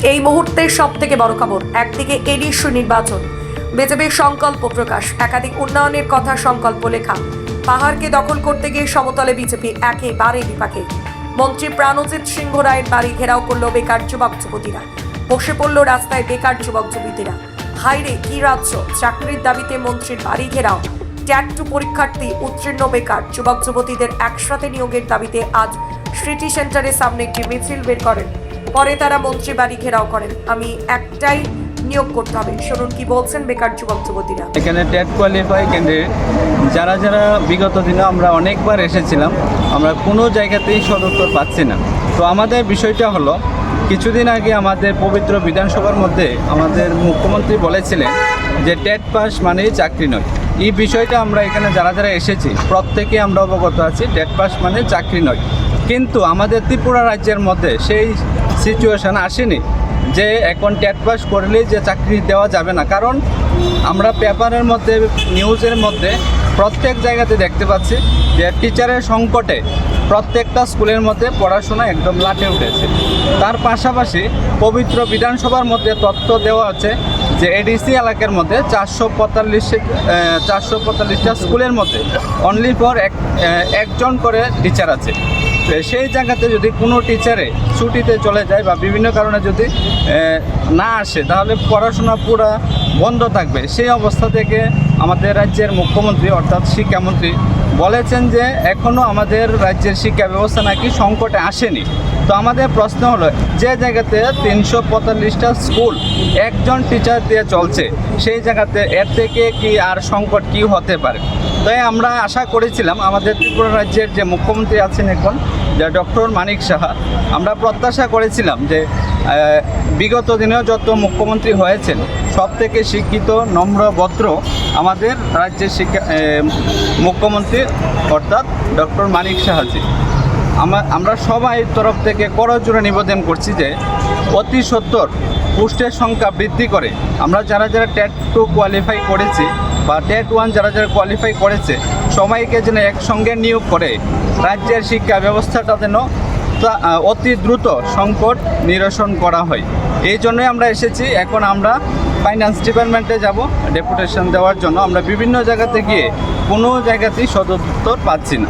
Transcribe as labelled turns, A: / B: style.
A: এই মুহূর্তের সবথেকে বড় খবর, একদিকে এডিসি নির্বাচন, বিজেপির সংকল্প প্রকাশ, একাধিক উন্নয়নের কথা সংকল্প লেখা। পাহাড়কে দখল করতে গিয়ে সমতলে বিজেপি একেবারে বিপাকে। মন্ত্রী প্রাণজিৎ সিংহ রায়ের বাড়ি ঘেরাও করলো বেকার যুবক যুবতীরা। বসে পড়ল রাস্তায় বেকার যুবক যুবতীরা। হাইরে কি রাজ্য! চাকরির দাবিতে মন্ত্রীর বাড়ি ঘেরাও। ট্যাট-2 পরীক্ষার্থী, উত্তীর্ণ বেকার যুবক যুবতীদের একসাথে নিয়োগের দাবিতে আজ স্মৃতি সেন্টারের সামনে একটি মিছিল বের করেন। পরে তারা মন্ত্রী বাড়ি ঘেরাও করেন। আমি একটাই নিয়োগ করতে হবে। শুনুন কি বলছেন বেকার যুবক যুবতীরা।
B: এখানে ট্যাট কোয়ালিফাই ক্যান্ডিডেট যারা বিগত দিনে আমরা অনেকবার এসেছিলাম, আমরা কোনো জায়গাতেই সদুত্তর পাচ্ছি না। তো আমাদের বিষয়টা হলো, কিছুদিন আগে আমাদের পবিত্র বিধানসভার মধ্যে আমাদের মুখ্যমন্ত্রী বলেছিলেন যে ট্যাট পাস মানেই চাকরি নয়। এই বিষয়টা আমরা এখানে যারা এসেছি প্রত্যেকে আমরা অবগত আছি, ট্যাট পাস মানে চাকরি নয়। কিন্তু আমাদের ত্রিপুরা রাজ্যের মধ্যে সেই সিচুয়েশন আসেনি যে এখন ট্যাট পাস করলেই যে চাকরি দেওয়া যাবে না। কারণ আমরা পেপারের মধ্যে, নিউজের মধ্যে প্রত্যেক জায়গাতে দেখতে পাচ্ছি যে টিচারের সংকটে প্রত্যেকটা স্কুলের মধ্যে পড়াশোনা একদম লাটে উঠেছে। তার পাশাপাশি পবিত্র বিধানসভার মধ্যে তথ্য দেওয়া আছে যে এডিসি এলাকার মধ্যে 445টা স্কুলের মধ্যে অনলি ফর একজন করে টিচার আছে। সেই জায়গাতে যদি কোনো টিচারে ছুটিতে চলে যায় বা বিভিন্ন কারণে যদি না আসে, তাহলে পড়াশোনা পুরা বন্ধ থাকবে। সেই অবস্থা থেকে আমাদের রাজ্যের মুখ্যমন্ত্রী অর্থাৎ শিক্ষামন্ত্রী বলেছেন যে এখনও আমাদের রাজ্যের শিক্ষা ব্যবস্থা নাকি সংকটে আসেনি। তো আমাদের প্রশ্ন হলো, যে জায়গাতে 345টা স্কুল একজন টিচার দিয়ে চলছে, সেই জায়গাতে এর থেকে কি আর সংকট কি হতে পারে? তাই আমরা আশা করেছিলাম আমাদের ত্রিপুরা রাজ্যের যে মুখ্যমন্ত্রী আছেন এখন, যে ডক্টর মানিক সাহা, আমরা প্রত্যাশা করেছিলাম যে বিগত দিনেও যত মুখ্যমন্ত্রী হয়েছেন সব থেকে শিক্ষিত, নম্র, ভদ্র আমাদের রাজ্যের মুখ্যমন্ত্রী অর্থাৎ ডক্টর মানিক সাহাজি। আমরা সবাই তরফ থেকে করজোড়ে নিবেদন করছি যে অতি সত্বর পোস্টের সংখ্যা বৃদ্ধি করে আমরা যারা ট্যাট-2 কোয়ালিফাই করেছি বা ট্যাট-1 যারা কোয়ালিফাই করেছে সবাইকে যেন একসঙ্গে নিয়োগ করে রাজ্যের শিক্ষা ব্যবস্থাটা যেন অতি দ্রুত সংকট নিরসন করা হয়। এই জন্যই আমরা এসেছি। এখন আমরা ফাইন্যান্স ডিপার্টমেন্টে যাব ডেপুটেশন দেওয়ার জন্য। আমরা বিভিন্ন জায়গাতে গিয়ে কোনো জায়গাতেই সদুত্তর পাচ্ছি না।